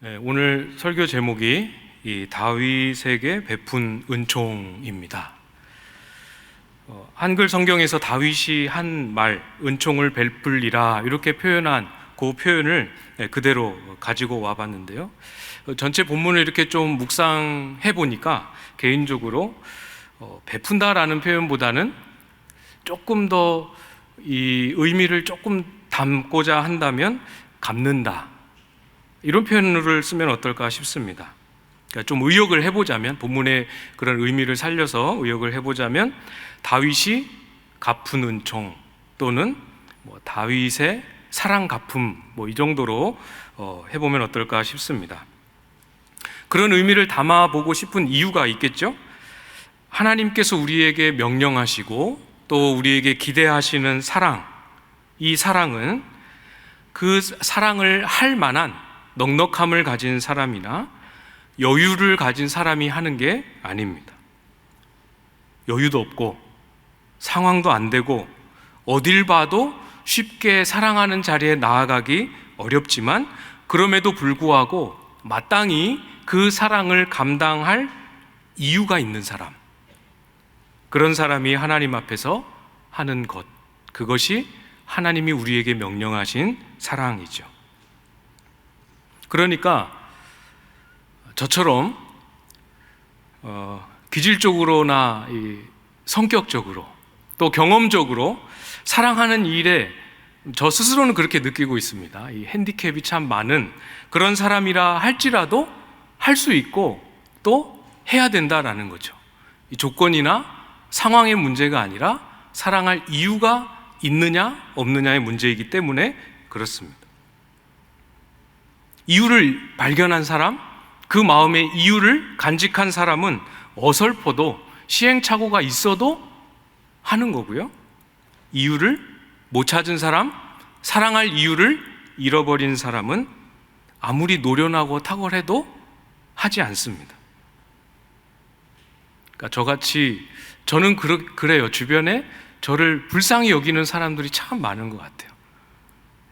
네, 오늘 설교 제목이 이 다윗에게 베푼 은총입니다. 한글 성경에서 다윗이 한 말, 은총을 베풀리라 이렇게 표현한 그 표현을 그대로 가지고 와봤는데요. 전체 본문을 이렇게 좀 묵상해 보니까 개인적으로 베푼다라는 표현보다는 조금 더 이 의미를 조금 담고자 한다면 갚는다, 이런 표현을 쓰면 어떨까 싶습니다. 그러니까 좀 의역을 해보자면, 본문의 그런 의미를 살려서 의역을 해보자면, 다윗이 갚은 은총 또는 다윗의 사랑 갚음, 이 정도로 해보면 어떨까 싶습니다. 그런 의미를 담아보고 싶은 이유가 있겠죠? 하나님께서 우리에게 명령하시고 또 우리에게 기대하시는 사랑, 이 사랑은 그 사랑을 할 만한 넉넉함을 가진 사람이나 여유를 가진 사람이 하는 게 아닙니다. 여유도 없고 상황도 안 되고 어딜 봐도 쉽게 사랑하는 자리에 나아가기 어렵지만, 그럼에도 불구하고 마땅히 그 사랑을 감당할 이유가 있는 사람, 그런 사람이 하나님 앞에서 하는 것, 그것이 하나님이 우리에게 명령하신 사랑이죠. 그러니까 저처럼 기질적으로나 성격적으로 또 경험적으로 사랑하는 일에 저 스스로는 그렇게 느끼고 있습니다. 이 핸디캡이 참 많은 그런 사람이라 할지라도 할 수 있고 또 해야 된다라는 거죠. 이 조건이나 상황의 문제가 아니라 사랑할 이유가 있느냐 없느냐의 문제이기 때문에 그렇습니다. 이유를 발견한 사람, 그 마음의 이유를 간직한 사람은 어설퍼도 시행착오가 있어도 하는 거고요. 이유를 못 찾은 사람, 사랑할 이유를 잃어버린 사람은 아무리 노련하고 탁월해도 하지 않습니다. 그러니까 저같이, 저는 그래요. 주변에 저를 불쌍히 여기는 사람들이 참 많은 것 같아요.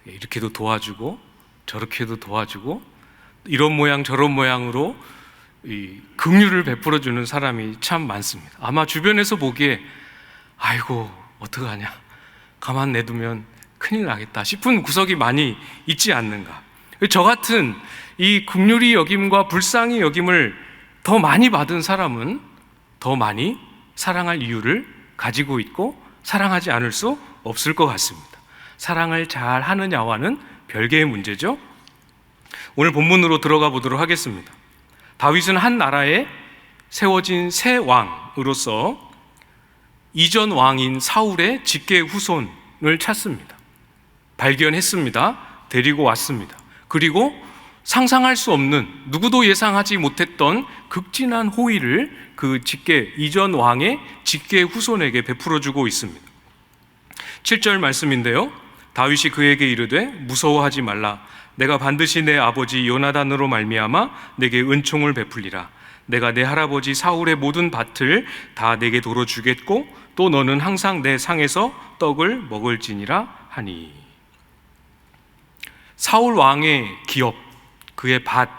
이렇게도 도와주고 저렇게도 도와주고 이런 모양 저런 모양으로 이 긍휼을 베풀어 주는 사람이 참 많습니다. 아마 주변에서 보기에 아이고 어떡하냐, 가만 내두면 큰일 나겠다 싶은 구석이 많이 있지 않는가. 저 같은 이 긍휼히 여김과 불쌍히 여김을 더 많이 받은 사람은 더 많이 사랑할 이유를 가지고 있고 사랑하지 않을 수 없을 것 같습니다. 사랑을 잘 하느냐와는 별개의 문제죠. 오늘 본문으로 들어가 보도록 하겠습니다. 다윗은 한 나라에 세워진 새 왕으로서 이전 왕인 사울의 직계 후손을 찾습니다. 발견했습니다. 데리고 왔습니다. 그리고 상상할 수 없는, 누구도 예상하지 못했던 극진한 호의를 그 이전 왕의 직계 후손에게 베풀어주고 있습니다. 7절 말씀인데요, 다윗이 그에게 이르되 무서워하지 말라. 내가 반드시 내 아버지 요나단으로 말미암아 내게 은총을 베풀리라. 내가 내 할아버지 사울의 모든 밭을 다 내게 도로 주겠고 또 너는 항상 내 상에서 떡을 먹을지니라 하니. 사울 왕의 기업, 그의 밭,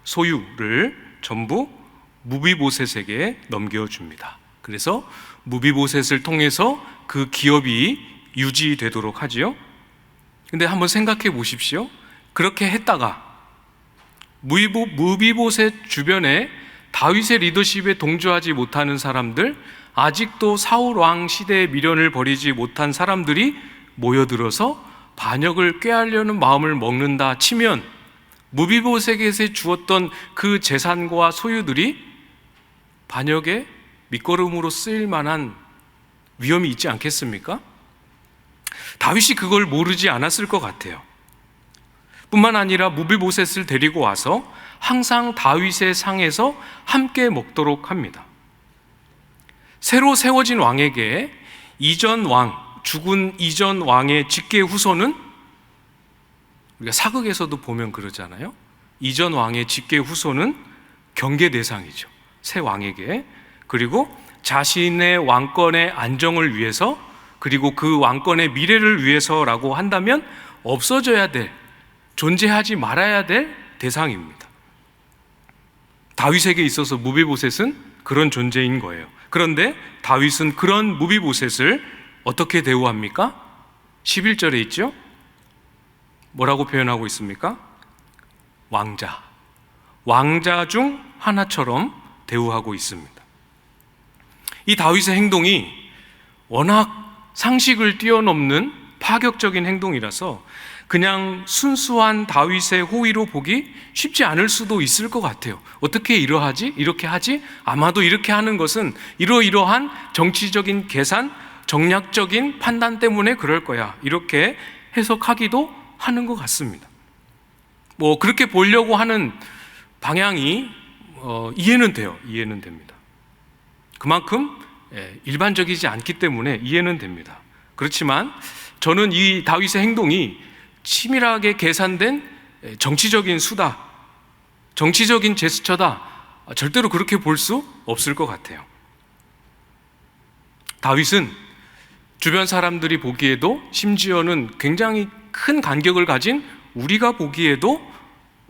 소유를 전부 무비보셋에게 넘겨줍니다. 그래서 무비보셋을 통해서 그 기업이 유지되도록 하지요. 근데 한번 생각해 보십시오. 그렇게 했다가 무비보셋 주변에 다윗의 리더십에 동조하지 못하는 사람들, 아직도 사울 왕 시대의 미련을 버리지 못한 사람들이 모여들어서 반역을 꾀하려는 마음을 먹는다 치면, 무비보셋에게 주었던 그 재산과 소유들이 반역의 밑거름으로 쓰일 만한 위험이 있지 않겠습니까? 다윗이 그걸 모르지 않았을 것 같아요. 뿐만 아니라 무비보셋을 데리고 와서 항상 다윗의 상에서 함께 먹도록 합니다. 새로 세워진 왕에게 죽은 이전 왕의 직계 후손은, 우리가 사극에서도 보면 그러잖아요. 이전 왕의 직계 후손은 경계 대상이죠. 새 왕에게. 그리고 자신의 왕권의 안정을 위해서, 그리고 그 왕권의 미래를 위해서라고 한다면 없어져야 될, 존재하지 말아야 될 대상입니다. 다윗에게 있어서 무비보셋은 그런 존재인 거예요. 그런데 다윗은 그런 무비보셋을 어떻게 대우합니까? 11절에 있죠? 뭐라고 표현하고 있습니까? 왕자 중 하나처럼 대우하고 있습니다. 이 다윗의 행동이 워낙 상식을 뛰어넘는 파격적인 행동이라서 그냥 순수한 다윗의 호의로 보기 쉽지 않을 수도 있을 것 같아요. 어떻게 이러하지? 이렇게 하지? 아마도 이렇게 하는 것은 이러이러한 정치적인 계산, 정략적인 판단 때문에 그럴 거야. 이렇게 해석하기도 하는 것 같습니다. 그렇게 보려고 하는 방향이 이해는 돼요. 이해는 됩니다. 그만큼 일반적이지 않기 때문에 이해는 됩니다. 그렇지만 저는 이 다윗의 행동이 치밀하게 계산된 정치적인 수다, 정치적인 제스처다, 절대로 그렇게 볼 수 없을 것 같아요. 다윗은 주변 사람들이 보기에도, 심지어는 굉장히 큰 간격을 가진 우리가 보기에도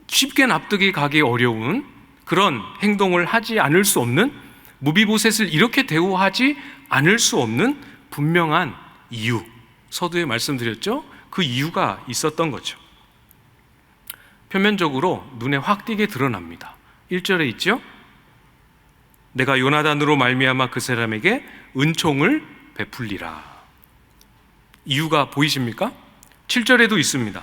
쉽게 납득이 가기 어려운 그런 행동을 하지 않을 수 없는, 무비보셋을 이렇게 대우하지 않을 수 없는 분명한 이유, 서두에 말씀드렸죠? 그 이유가 있었던 거죠. 표면적으로 눈에 확 띄게 드러납니다. 1절에 있죠? 내가 요나단으로 말미암아 그 사람에게 은총을 베풀리라. 이유가 보이십니까? 7절에도 있습니다.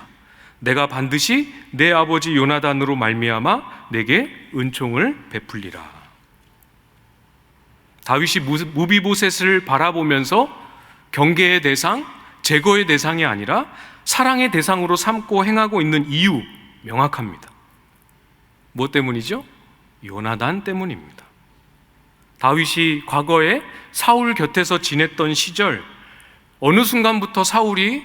내가 반드시 내 아버지 요나단으로 말미암아 내게 은총을 베풀리라. 다윗이 무비보셋을 바라보면서 경계의 대상, 제거의 대상이 아니라 사랑의 대상으로 삼고 행하고 있는 이유 명확합니다. 뭐 때문이죠? 요나단 때문입니다. 다윗이 과거에 사울 곁에서 지냈던 시절, 어느 순간부터 사울이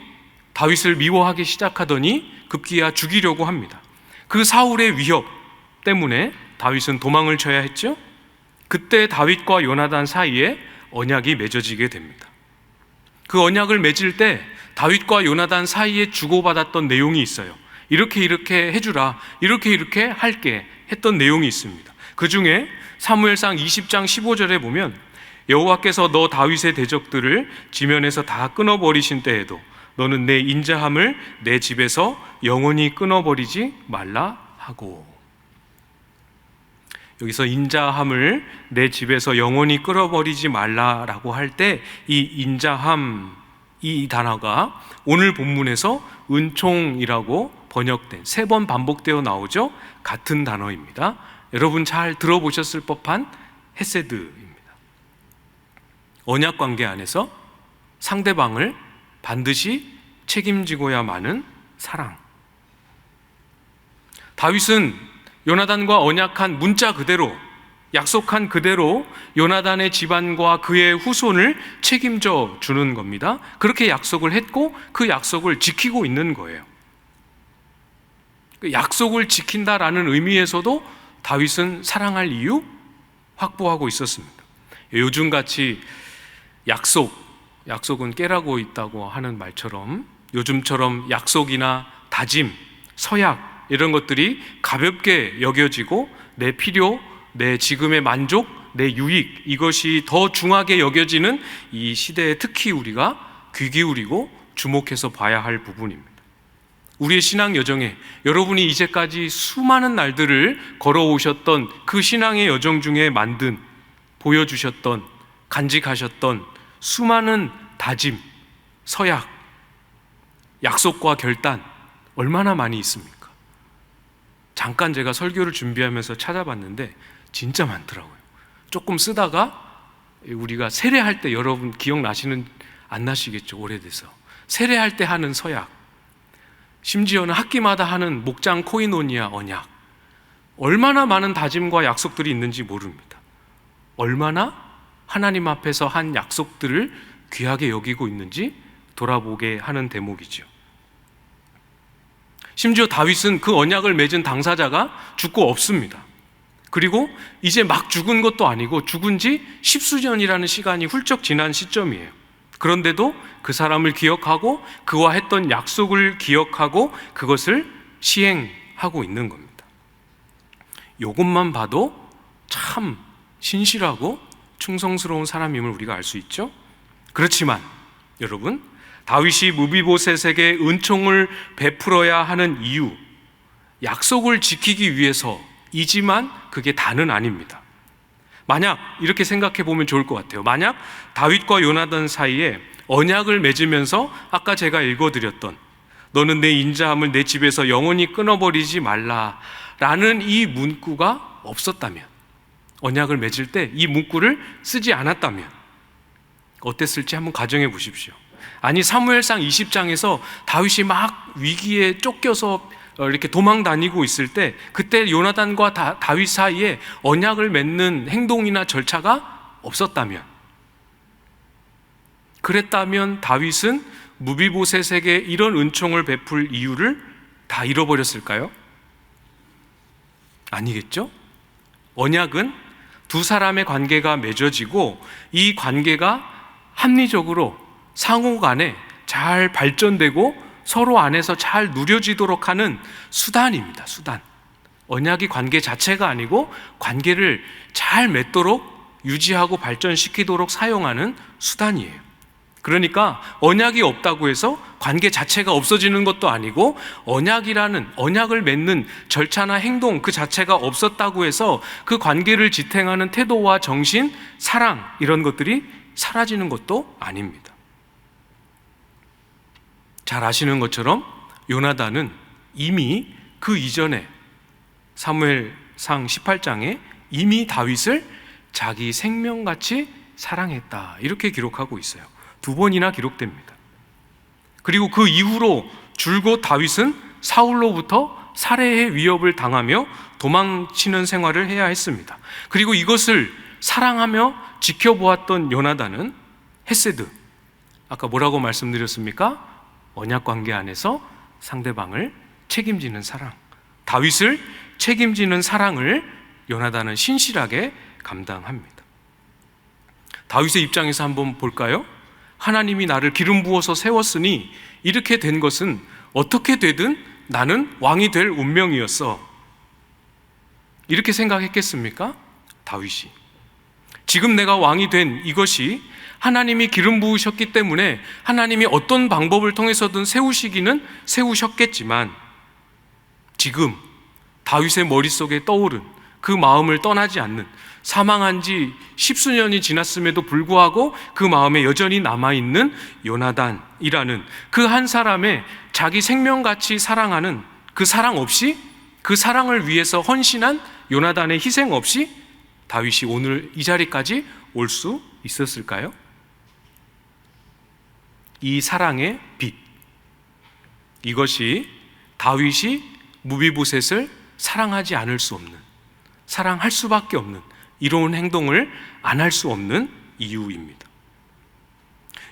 다윗을 미워하기 시작하더니 급기야 죽이려고 합니다. 그 사울의 위협 때문에 다윗은 도망을 쳐야 했죠. 그때 다윗과 요나단 사이에 언약이 맺어지게 됩니다. 그 언약을 맺을 때 다윗과 요나단 사이에 주고받았던 내용이 있어요. 이렇게 해주라, 이렇게 할게 했던 내용이 있습니다. 그 중에 사무엘상 20장 15절에 보면 여호와께서 너 다윗의 대적들을 지면에서 다 끊어버리신 때에도 너는 내 인자함을 내 집에서 영원히 끊어버리지 말라 하고, 여기서 인자함을 내 집에서 영원히 끊어버리지 말라라고 할 때 이 인자함, 이 단어가 오늘 본문에서 은총이라고 번역된 3번 반복되어 나오죠. 같은 단어입니다. 여러분 잘 들어보셨을 법한 헤세드입니다. 언약 관계 안에서 상대방을 반드시 책임지고야마는 사랑. 다윗은 요나단과 언약한 문자 그대로, 약속한 그대로 요나단의 집안과 그의 후손을 책임져 주는 겁니다. 그렇게 약속을 했고 그 약속을 지키고 있는 거예요. 그 약속을 지킨다라는 의미에서도 다윗은 사랑할 이유 확보하고 있었습니다. 요즘같이 약속은 깨라고 있다고 하는 말처럼 요즘처럼 약속이나 다짐, 서약 이런 것들이 가볍게 여겨지고 내 필요, 내 지금의 만족, 내 유익, 이것이 더 중하게 여겨지는 이 시대에 특히 우리가 귀 기울이고 주목해서 봐야 할 부분입니다. 우리의 신앙 여정에 여러분이 이제까지 수많은 날들을 걸어오셨던 그 신앙의 여정 중에 보여주셨던, 간직하셨던 수많은 다짐, 서약, 약속과 결단 얼마나 많이 있습니까? 잠깐 제가 설교를 준비하면서 찾아봤는데 진짜 많더라고요. 조금 쓰다가 우리가 세례할 때, 여러분 기억나시는, 안 나시겠죠? 오래돼서 세례할 때 하는 서약, 심지어는 학기마다 하는 목장 코이노니아 언약, 얼마나 많은 다짐과 약속들이 있는지 모릅니다. 얼마나 하나님 앞에서 한 약속들을 귀하게 여기고 있는지 돌아보게 하는 대목이죠. 심지어 다윗은 그 언약을 맺은 당사자가 죽고 없습니다. 그리고 이제 막 죽은 것도 아니고 죽은 지 십수년이라는 시간이 훌쩍 지난 시점이에요. 그런데도 그 사람을 기억하고 그와 했던 약속을 기억하고 그것을 시행하고 있는 겁니다. 이것만 봐도 참 신실하고 충성스러운 사람임을 우리가 알 수 있죠. 그렇지만 여러분, 다윗이 무비보셋에게 은총을 베풀어야 하는 이유, 약속을 지키기 위해서이지만 그게 다는 아닙니다. 만약 이렇게 생각해 보면 좋을 것 같아요. 만약 다윗과 요나단 사이에 언약을 맺으면서 아까 제가 읽어드렸던 너는 내 인자함을 내 집에서 영원히 끊어버리지 말라라는 이 문구가 없었다면, 언약을 맺을 때 이 문구를 쓰지 않았다면 어땠을지 한번 가정해 보십시오. 아니, 사무엘상 20장에서 다윗이 막 위기에 쫓겨서 이렇게 도망 다니고 있을 때 그때 요나단과 다윗 사이에 언약을 맺는 행동이나 절차가 없었다면, 그랬다면 다윗은 무비보셋에게 이런 은총을 베풀 이유를 다 잃어버렸을까요? 아니겠죠? 언약은 두 사람의 관계가 맺어지고 이 관계가 합리적으로 상호 간에 잘 발전되고 서로 안에서 잘 누려지도록 하는 수단입니다. 수단. 언약이 관계 자체가 아니고 관계를 잘 맺도록 유지하고 발전시키도록 사용하는 수단이에요. 그러니까 언약이 없다고 해서 관계 자체가 없어지는 것도 아니고, 언약을 맺는 절차나 행동 그 자체가 없었다고 해서 그 관계를 지탱하는 태도와 정신, 사랑, 이런 것들이 사라지는 것도 아닙니다. 잘 아시는 것처럼 요나단은 이미 그 이전에 사무엘상 18장에 이미 다윗을 자기 생명같이 사랑했다, 이렇게 기록하고 있어요. 2번이나 기록됩니다. 그리고 그 이후로 줄곧 다윗은 사울로부터 살해의 위협을 당하며 도망치는 생활을 해야 했습니다. 그리고 이것을 사랑하며 지켜보았던 요나단은 헤세드, 아까 뭐라고 말씀드렸습니까? 언약 관계 안에서 상대방을 책임지는 사랑, 다윗을 책임지는 사랑을 요나단은 신실하게 감당합니다. 다윗의 입장에서 한번 볼까요? 하나님이 나를 기름 부어서 세웠으니 이렇게 된 것은 어떻게 되든 나는 왕이 될 운명이었어, 이렇게 생각했겠습니까? 다윗이. 지금 내가 왕이 된 이것이 하나님이 기름 부으셨기 때문에 하나님이 어떤 방법을 통해서든 세우시기는 세우셨겠지만, 지금 다윗의 머릿속에 떠오른 그 마음을 떠나지 않는, 사망한 지 십수년이 지났음에도 불구하고 그 마음에 여전히 남아있는 요나단이라는 그 한 사람의 자기 생명같이 사랑하는 그 사랑 없이, 그 사랑을 위해서 헌신한 요나단의 희생 없이 다윗이 오늘 이 자리까지 올 수 있었을까요? 이 사랑의 빛, 이것이 다윗이 무비보셋을 사랑하지 않을 수 없는, 사랑할 수밖에 없는, 이로운 행동을 안 할 수 없는 이유입니다.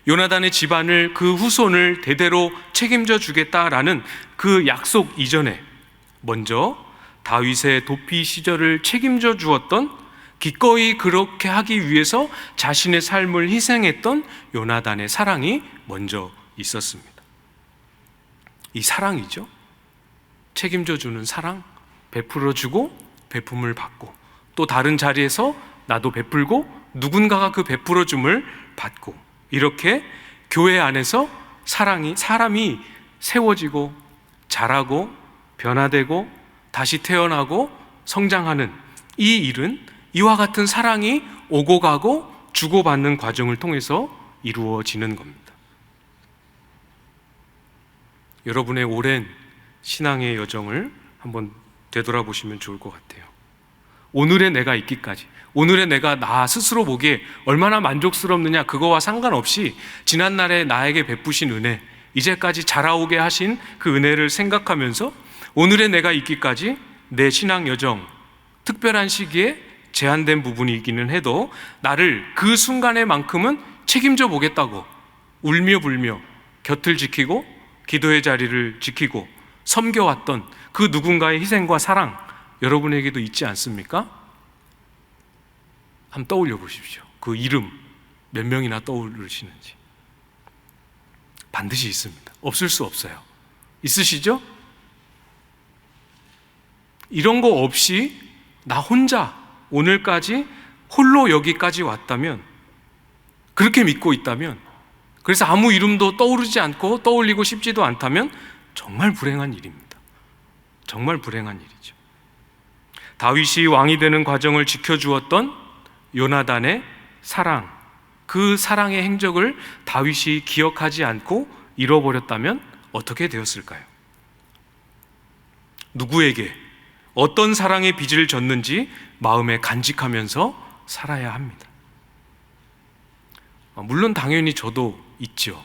요나단의 집안을, 그 후손을 대대로 책임져 주겠다라는 그 약속 이전에 먼저 다윗의 도피 시절을 책임져 주었던, 기꺼이 그렇게 하기 위해서 자신의 삶을 희생했던 요나단의 사랑이 먼저 있었습니다. 이 사랑이죠. 책임져 주는 사랑, 베풀어 주고 베품을 받고, 또 다른 자리에서 나도 베풀고 누군가가 그 베풀어 줌을 받고, 이렇게 교회 안에서 사람이 세워지고 자라고 변화되고 다시 태어나고 성장하는 이 일은 이와 같은 사랑이 오고 가고 주고받는 과정을 통해서 이루어지는 겁니다. 여러분의 오랜 신앙의 여정을 한번 되돌아보시면 좋을 것 같아요. 오늘의 내가 있기까지, 오늘의 내가 나 스스로 보기에 얼마나 만족스럽느냐, 그거와 상관없이 지난날에 나에게 베푸신 은혜, 이제까지 자라오게 하신 그 은혜를 생각하면서 오늘의 내가 있기까지 내 신앙 여정, 특별한 시기에 제한된 부분이 있기는 해도 나를 그 순간에만큼은 책임져 보겠다고 울며 불며 곁을 지키고 기도의 자리를 지키고 섬겨왔던 그 누군가의 희생과 사랑, 여러분에게도 있지 않습니까? 한번 떠올려 보십시오. 그 이름 몇 명이나 떠오르시는지. 반드시 있습니다. 없을 수 없어요. 있으시죠? 이런 거 없이 나 혼자 오늘까지 홀로 여기까지 왔다면, 그렇게 믿고 있다면, 그래서 아무 이름도 떠오르지 않고 떠올리고 싶지도 않다면 정말 불행한 일입니다. 정말 불행한 일이죠. 다윗이 왕이 되는 과정을 지켜주었던 요나단의 사랑, 그 사랑의 행적을 다윗이 기억하지 않고 잃어버렸다면 어떻게 되었을까요? 누구에게 어떤 사랑의 빚을 졌는지 마음에 간직하면서 살아야 합니다. 물론 당연히 저도 있죠.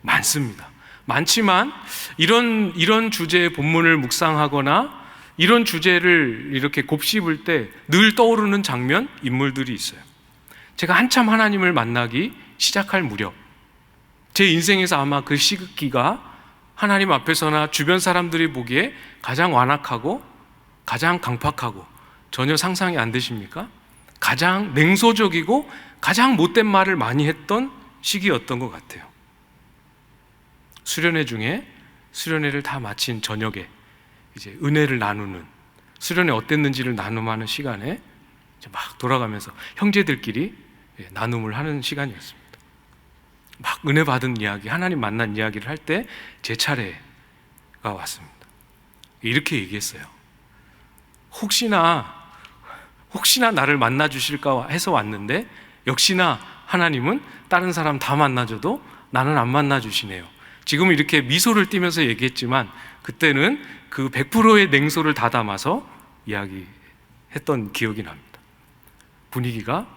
많습니다. 많지만 이런 주제의 본문을 묵상하거나 이런 주제를 이렇게 곱씹을 때 늘 떠오르는 장면, 인물들이 있어요. 제가 한참 하나님을 만나기 시작할 무렵, 제 인생에서 아마 그 시기가 하나님 앞에서나 주변 사람들이 보기에 가장 완악하고 가장 강팍하고, 전혀 상상이 안 되십니까? 가장 냉소적이고 가장 못된 말을 많이 했던 시기였던 것 같아요. 수련회 중에 수련회를 다 마친 저녁에 이제 은혜를 나누는, 수련회 어땠는지를 나눔하는 시간에 이제 막 돌아가면서 형제들끼리 나눔을 하는 시간이었습니다. 막 은혜 받은 이야기, 하나님 만난 이야기를 할 때 제 차례가 왔습니다. 이렇게 얘기했어요. 혹시나 나를 만나 주실까 해서 왔는데 역시나 하나님은 다른 사람 다 만나줘도 나는 안 만나 주시네요. 지금 이렇게 미소를 띠면서 얘기했지만 그때는 그 100%의 냉소를 다 담아서 이야기했던 기억이 납니다. 분위기가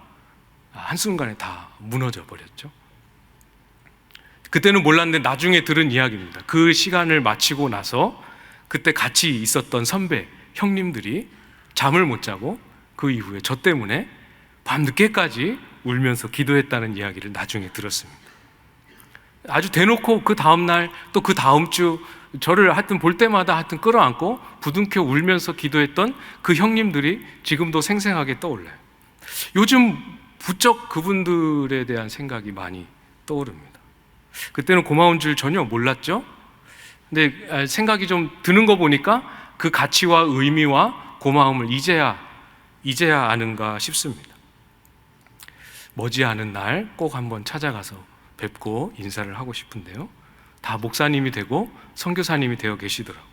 한순간에 다 무너져 버렸죠. 그때는 몰랐는데 나중에 들은 이야기입니다. 그 시간을 마치고 나서 그때 같이 있었던 선배, 형님들이 잠을 못 자고 그 이후에 저 때문에 밤늦게까지 울면서 기도했다는 이야기를 나중에 들었습니다. 아주 대놓고 그 다음날 또 그 다음 주 저를 하여튼 볼 때마다 하여튼 끌어안고 부둥켜 울면서 기도했던 그 형님들이 지금도 생생하게 떠올라요. 요즘 부쩍 그분들에 대한 생각이 많이 떠오릅니다. 그때는 고마운 줄 전혀 몰랐죠. 근데 생각이 좀 드는 거 보니까 그 가치와 의미와 고마움을 이제야 아는가 싶습니다. 머지않은 날 꼭 한번 찾아가서 뵙고 인사를 하고 싶은데요. 다 목사님이 되고 선교사님이 되어 계시더라고요.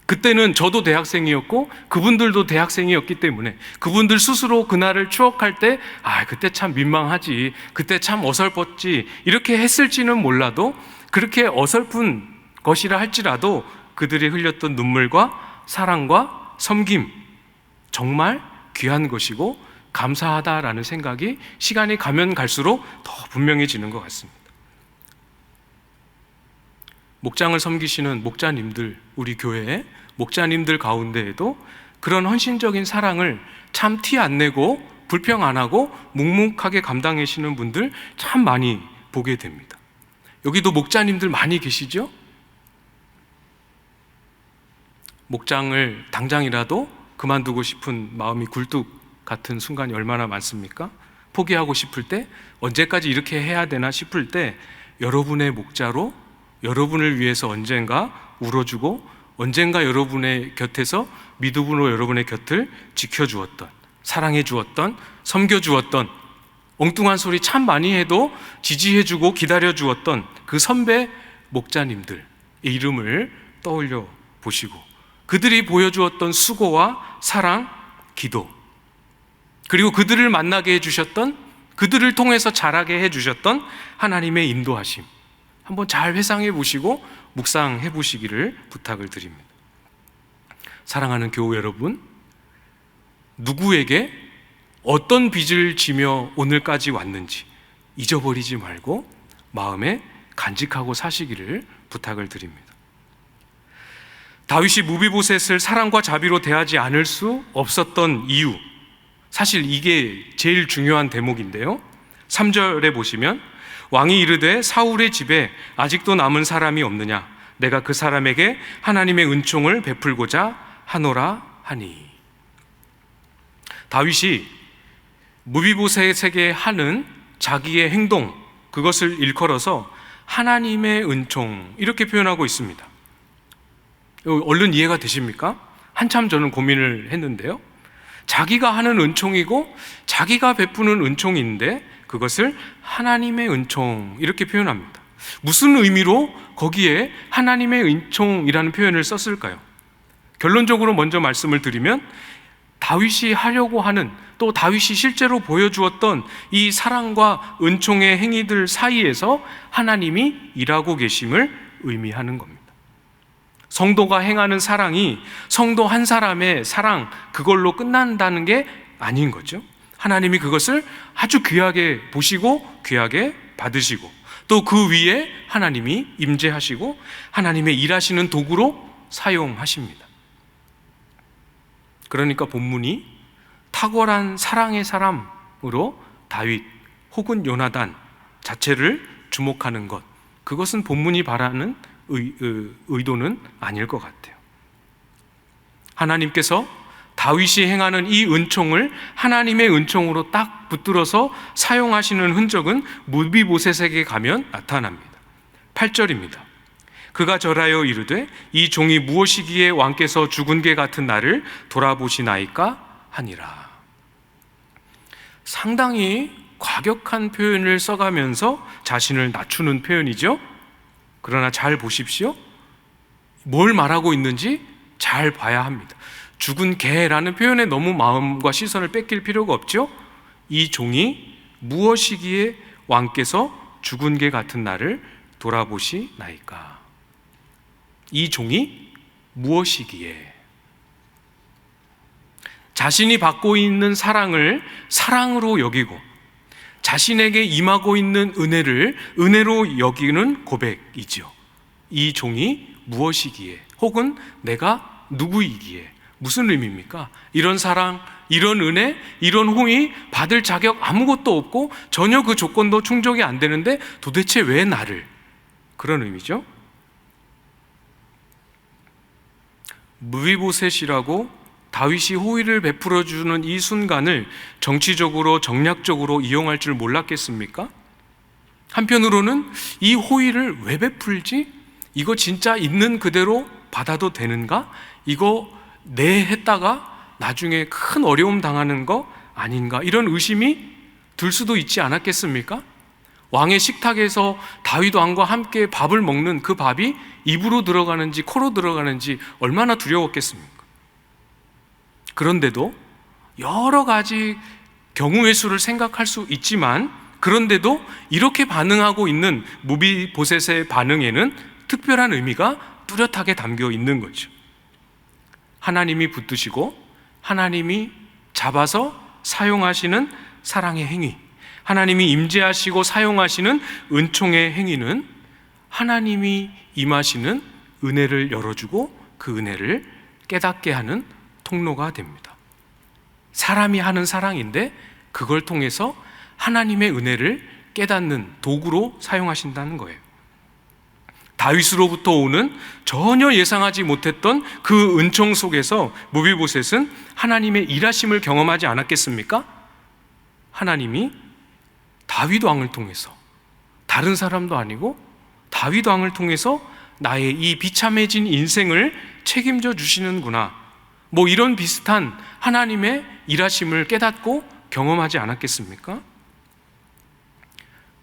그때는 저도 대학생이었고 그분들도 대학생이었기 때문에 그분들 스스로 그날을 추억할 때 그때 참 민망하지, 그때 참 어설펐지 이렇게 했을지는 몰라도, 그렇게 어설픈 것이라 할지라도 그들이 흘렸던 눈물과 사랑과 섬김, 정말 귀한 것이고 감사하다라는 생각이 시간이 가면 갈수록 더 분명해지는 것 같습니다. 목장을 섬기시는 목자님들, 우리 교회의 목자님들 가운데에도 그런 헌신적인 사랑을 참 티 안 내고 불평 안 하고 묵묵하게 감당하시는 분들 참 많이 보게 됩니다. 여기도 목자님들 많이 계시죠? 목장을 당장이라도 그만두고 싶은 마음이 굴뚝 같은 순간이 얼마나 많습니까? 포기하고 싶을 때, 언제까지 이렇게 해야 되나 싶을 때 여러분의 목자로 여러분을 위해서 언젠가 울어주고 언젠가 여러분의 곁에서 믿음으로 여러분의 곁을 지켜주었던, 사랑해주었던, 섬겨주었던, 엉뚱한 소리 참 많이 해도 지지해주고 기다려주었던 그 선배 목자님들의 이름을 떠올려 보시고 그들이 보여주었던 수고와 사랑, 기도, 그리고 그들을 만나게 해주셨던, 그들을 통해서 자라게 해주셨던 하나님의 인도하심 한번 잘 회상해 보시고 묵상해 보시기를 부탁을 드립니다. 사랑하는 교우 여러분, 누구에게 어떤 빚을 지며 오늘까지 왔는지 잊어버리지 말고 마음에 간직하고 사시기를 부탁을 드립니다. 다윗이 무비보셋을 사랑과 자비로 대하지 않을 수 없었던 이유, 사실 이게 제일 중요한 대목인데요. 3절에 보시면 왕이 이르되 사울의 집에 아직도 남은 사람이 없느냐, 내가 그 사람에게 하나님의 은총을 베풀고자 하노라 하니. 다윗이 무비보셋에게 하는 자기의 행동, 그것을 일컬어서 하나님의 은총 이렇게 표현하고 있습니다. 얼른 이해가 되십니까? 한참 저는 고민을 했는데요. 자기가 하는 은총이고 자기가 베푸는 은총인데 그것을 하나님의 은총 이렇게 표현합니다. 무슨 의미로 거기에 하나님의 은총이라는 표현을 썼을까요? 결론적으로 먼저 말씀을 드리면 다윗이 하려고 하는, 또 다윗이 실제로 보여주었던 이 사랑과 은총의 행위들 사이에서 하나님이 일하고 계심을 의미하는 겁니다. 성도가 행하는 사랑이 성도 한 사람의 사랑 그걸로 끝난다는 게 아닌 거죠. 하나님이 그것을 아주 귀하게 보시고 귀하게 받으시고 또 그 위에 하나님이 임재하시고 하나님의 일하시는 도구로 사용하십니다. 그러니까 본문이 탁월한 사랑의 사람으로 다윗 혹은 요나단 자체를 주목하는 것, 그것은 본문이 바라는 의도는 아닐 것 같아요. 하나님께서 다윗이 행하는 이 은총을 하나님의 은총으로 딱 붙들어서 사용하시는 흔적은 무비보셋에게 가면 나타납니다. 8절입니다. 그가 절하여 이르되 이 종이 무엇이기에 왕께서 죽은 개 같은 나를 돌아보시나이까 하니라. 상당히 과격한 표현을 써가면서 자신을 낮추는 표현이죠. 그러나 잘 보십시오. 뭘 말하고 있는지 잘 봐야 합니다. 죽은 개라는 표현에 너무 마음과 시선을 뺏길 필요가 없죠. 이 종이 무엇이기에 왕께서 죽은 개 같은 나를 돌아보시나이까. 이 종이 무엇이기에, 자신이 받고 있는 사랑을 사랑으로 여기고 자신에게 임하고 있는 은혜를 은혜로 여기는 고백이죠. 이 종이 무엇이기에, 혹은 내가 누구이기에. 무슨 의미입니까? 이런 사랑, 이런 은혜, 이런 호의 받을 자격 아무것도 없고 전혀 그 조건도 충족이 안 되는데 도대체 왜 나를? 그런 의미죠. 무비보셋이라고 다윗이 호의를 베풀어 주는 이 순간을 정치적으로 정략적으로 이용할 줄 몰랐겠습니까? 한편으로는 이 호의를 왜 베풀지? 이거 진짜 있는 그대로 받아도 되는가? 이거 내 했다가 나중에 큰 어려움 당하는 거 아닌가? 이런 의심이 들 수도 있지 않았겠습니까? 왕의 식탁에서 다윗 왕과 함께 밥을 먹는 그 밥이 입으로 들어가는지 코로 들어가는지 얼마나 두려웠겠습니까? 그런데도 여러 가지 경우의 수를 생각할 수 있지만, 그런데도 이렇게 반응하고 있는 무비보셋의 반응에는 특별한 의미가 뚜렷하게 담겨 있는 거죠. 하나님이 붙드시고 하나님이 잡아서 사용하시는 사랑의 행위, 하나님이 임재하시고 사용하시는 은총의 행위는 하나님이 임하시는 은혜를 열어주고 그 은혜를 깨닫게 하는 통로가 됩니다. 사람이 하는 사랑인데 그걸 통해서 하나님의 은혜를 깨닫는 도구로 사용하신다는 거예요. 다윗으로부터 오는 전혀 예상하지 못했던 그 은총 속에서 무비보셋은 하나님의 일하심을 경험하지 않았겠습니까? 하나님이 다윗 왕을 통해서, 다른 사람도 아니고 다윗 왕을 통해서 나의 이 비참해진 인생을 책임져 주시는구나, 뭐 이런 비슷한 하나님의 일하심을 깨닫고 경험하지 않았겠습니까?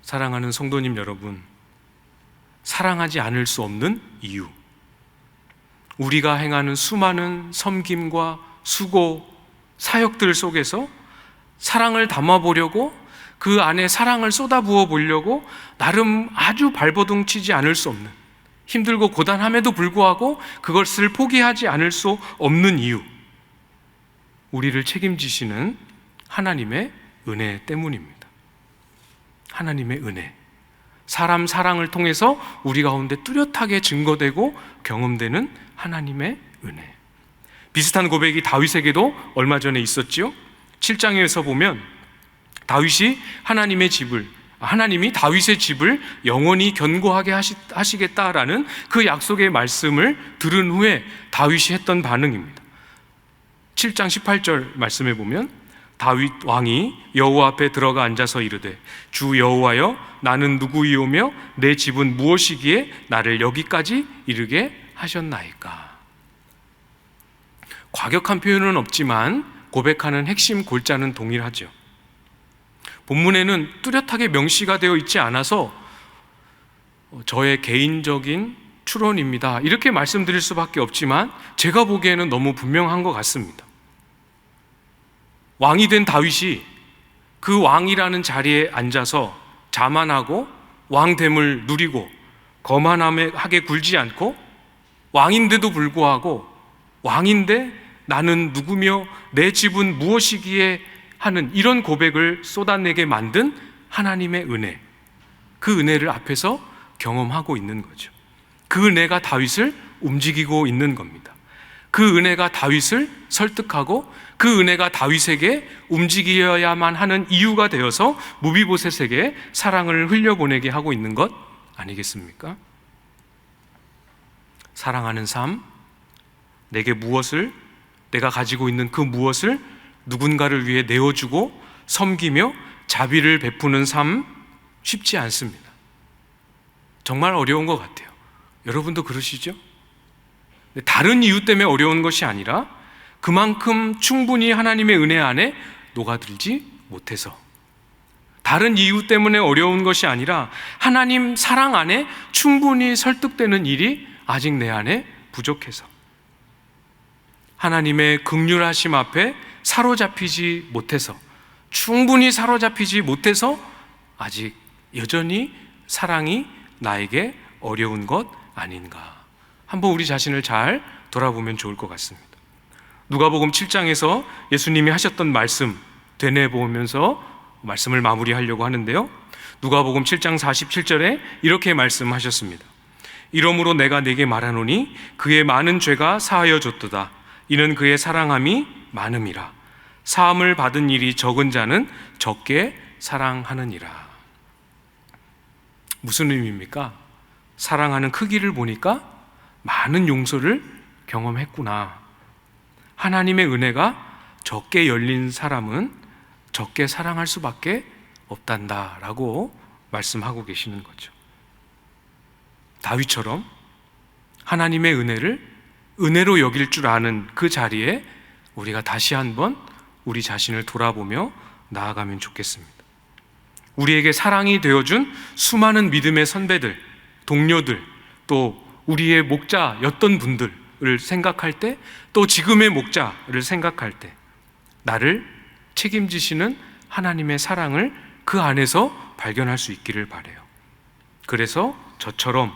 사랑하는 성도님 여러분, 사랑하지 않을 수 없는 이유, 우리가 행하는 수많은 섬김과 수고, 사역들 속에서 사랑을 담아보려고, 그 안에 사랑을 쏟아부어 보려고 나름 아주 발버둥 치지 않을 수 없는, 힘들고 고단함에도 불구하고 그것을 포기하지 않을 수 없는 이유, 우리를 책임지시는 하나님의 은혜 때문입니다. 하나님의 은혜, 사람 사랑을 통해서 우리 가운데 뚜렷하게 증거되고 경험되는 하나님의 은혜. 비슷한 고백이 다윗에게도 얼마 전에 있었지요. 7장에서 보면 다윗이 하나님이 다윗의 집을 영원히 견고하게 하시겠다라는 그 약속의 말씀을 들은 후에 다윗이 했던 반응입니다. 7장 18절 말씀에 보면 다윗 왕이 여호와 앞에 들어가 앉아서 이르되 주 여호와여, 나는 누구이오며 내 집은 무엇이기에 나를 여기까지 이르게 하셨나이까. 과격한 표현은 없지만 고백하는 핵심 골자는 동일하죠. 본문에는 뚜렷하게 명시가 되어 있지 않아서 저의 개인적인 추론입니다, 이렇게 말씀드릴 수밖에 없지만 제가 보기에는 너무 분명한 것 같습니다. 왕이 된 다윗이 그 왕이라는 자리에 앉아서 자만하고 왕됨을 누리고 거만하게 굴지 않고 왕인데도 불구하고 왕인데 나는 누구며 내 집은 무엇이기에 하는 이런 고백을 쏟아내게 만든 하나님의 은혜, 그 은혜를 앞에서 경험하고 있는 거죠. 그 은혜가 다윗을 움직이고 있는 겁니다. 그 은혜가 다윗을 설득하고 그 은혜가 다윗에게 움직여야만 하는 이유가 되어서 무비보셋에게 사랑을 흘려보내게 하고 있는 것 아니겠습니까? 사랑하는 삶, 내게 무엇을, 내가 가지고 있는 그 무엇을 누군가를 위해 내어주고 섬기며 자비를 베푸는 삶, 쉽지 않습니다. 정말 어려운 것 같아요. 여러분도 그러시죠? 다른 이유 때문에 어려운 것이 아니라 그만큼 충분히 하나님의 은혜 안에 녹아들지 못해서, 다른 이유 때문에 어려운 것이 아니라 하나님 사랑 안에 충분히 설득되는 일이 아직 내 안에 부족해서, 하나님의 긍휼하심 앞에 사로잡히지 못해서, 충분히 사로잡히지 못해서 아직 여전히 사랑이 나에게 어려운 것 아닌가. 한번 우리 자신을 잘 돌아보면 좋을 것 같습니다. 누가복음 7장에서 예수님이 하셨던 말씀 되뇌보면서 말씀을 마무리하려고 하는데요, 누가복음 7장 47절에 이렇게 말씀하셨습니다. 이러므로 내가 네게 말하노니 그의 많은 죄가 사하여졌도다. 이는 그의 사랑함이 많음이라. 사함을 받은 일이 적은 자는 적게 사랑하느니라. 무슨 의미입니까? 사랑하는 크기를 보니까 많은 용서를 경험했구나. 하나님의 은혜가 적게 열린 사람은 적게 사랑할 수밖에 없단다라고 말씀하고 계시는 거죠. 다윗처럼 하나님의 은혜를 은혜로 여길 줄 아는 그 자리에 우리가 다시 한번 우리 자신을 돌아보며 나아가면 좋겠습니다. 우리에게 사랑이 되어준 수많은 믿음의 선배들, 동료들, 또 우리의 목자였던 분들을 생각할 때, 또 지금의 목자를 생각할 때 나를 책임지시는 하나님의 사랑을 그 안에서 발견할 수 있기를 바라요. 그래서 저처럼,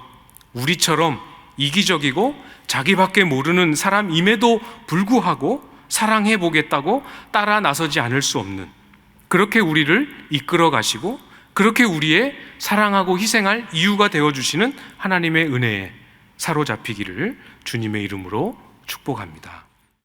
우리처럼 이기적이고 자기밖에 모르는 사람임에도 불구하고 사랑해 보겠다고 따라 나서지 않을 수 없는, 그렇게 우리를 이끌어 가시고 그렇게 우리의 사랑하고 희생할 이유가 되어주시는 하나님의 은혜에 사로잡히기를 주님의 이름으로 축복합니다.